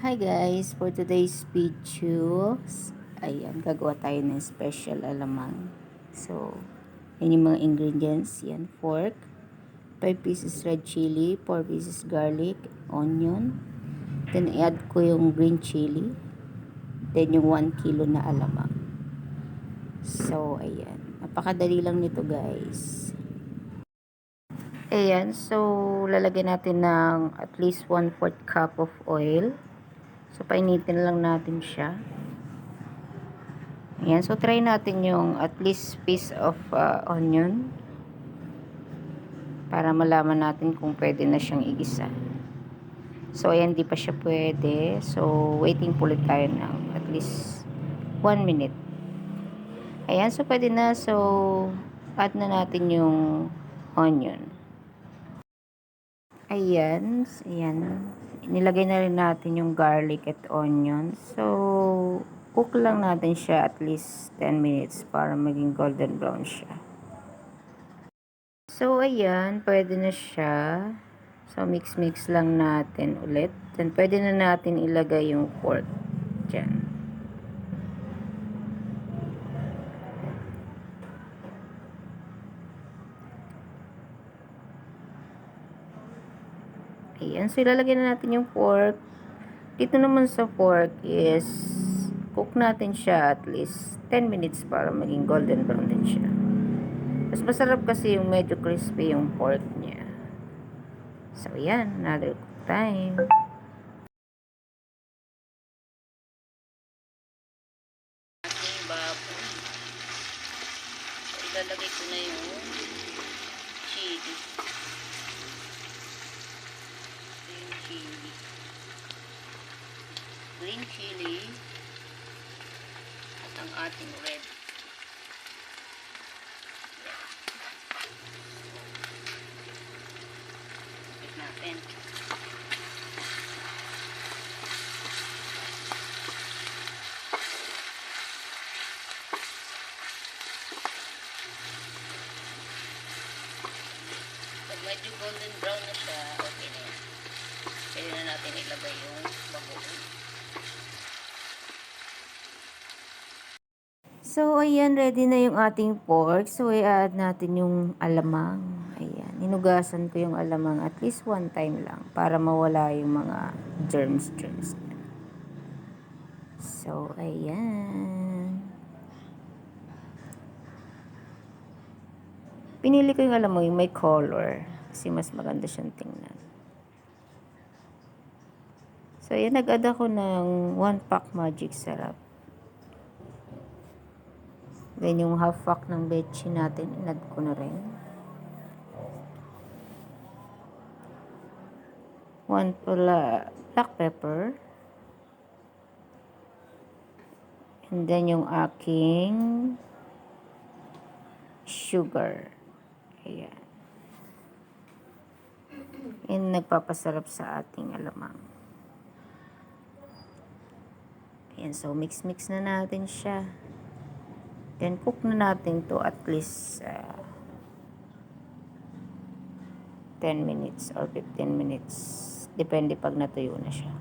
Hi guys, for today's video, ayan, gagawa tayo ng special alamang. So, yan yung mga ingredients, yan, pork, 5 pieces red chili, 4 pieces garlic, onion, then i-add ko yung green chili, then yung 1 kilo na alamang. So, ayan, napakadali lang nito guys. Ayan, so, lalagyan natin ng at least 1/4 cup of oil. So, painitin lang natin siya. Ayan, so try natin yung at least piece of onion para malaman natin kung pwede na siyang igisa. So, ayan, di pa siya pwede. So, waiting po ulit tayo ng at least 1 minute. Ayan, so pwede na. So, add na natin yung onion. Ayan, ayan. Nilagay na rin natin yung garlic at onion. So, cook lang natin siya at least 10 minutes para maging golden brown siya. So, ayan, pwede na siya. So, mix-mix lang natin ulit. Then, pwede na natin ilagay yung pork dyan. Ayan, so ilalagay na natin yung pork. Dito naman sa pork is cook natin siya at least 10 minutes para maging golden brown din siya. Mas masarap kasi yung medyo crispy yung pork niya. So, ayan, another cook time. Ating baboy. So, ilalagay ko na yung chili. Green chili. Green chili. At ang ating red. Tignan natin. Pag medyo golden brown na siya, okay na yan. Pwede na natin ilagay yung bagoong. So, ayan, ready na yung ating pork. So, i-add natin yung alamang. Ayan, hinugasan ko yung alamang at least 1 time lang para mawala yung mga germs. So, ayan. Pinili ko yung alamang yung may color kasi mas maganda siyang tingnan. So, ayan, nag-add ako ng 1 pack magic sarap. Then, yung half pack ng bechi natin, in-add ko na rin. 1 pula black pepper. And then, yung aking sugar. Ayan. Yan nagpapasarap sa ating alamang. Ayan, so mix-mix na natin siya. Then, cook na natin to at least 10 minutes or 15 minutes. Depende pag natuyo na siya.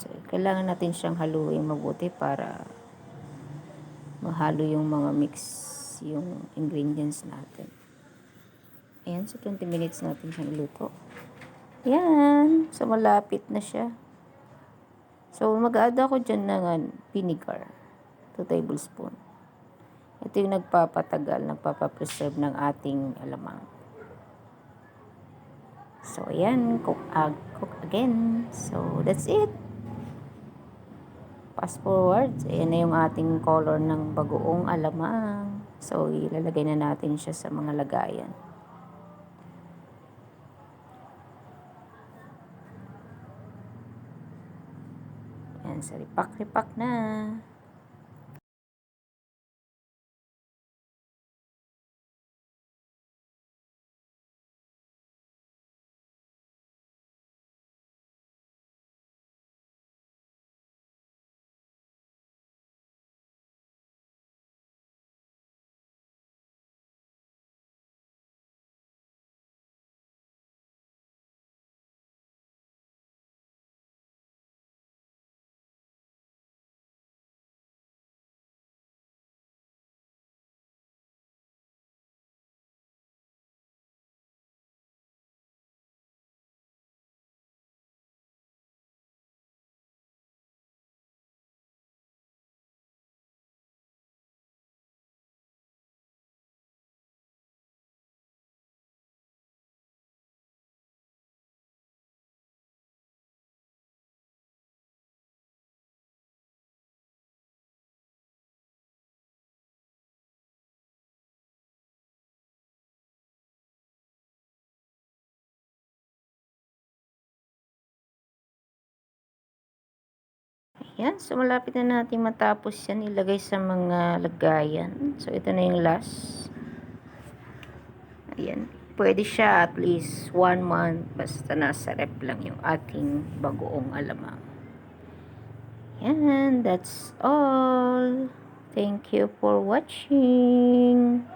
So, kailangan natin siyang haluin mabuti para mahalo yung mga mix, yung ingredients natin. Ayan, so 20 minutes natin siyang iluto. Ayan, so malapit na siya. So, mag-add ako dyan ng vinegar. 2 tablespoon. Ito yung nagpapatagal, nagpapapreserve ng ating alamang. So, ayan, cook again. So, that's it. Fast forward, ayan na yung ating color ng bagoong alamang. So, ilalagay na natin siya sa mga lagayan. Ayan, so ripak-ripak na. Yan, so malapit na natin matapos yan ilagay sa mga lagayan. So ito na yung last. Ayan, pwede siya at least 1 month basta nasa rep lang yung ating bagoong alamang. Yan, that's all. Thank you for watching.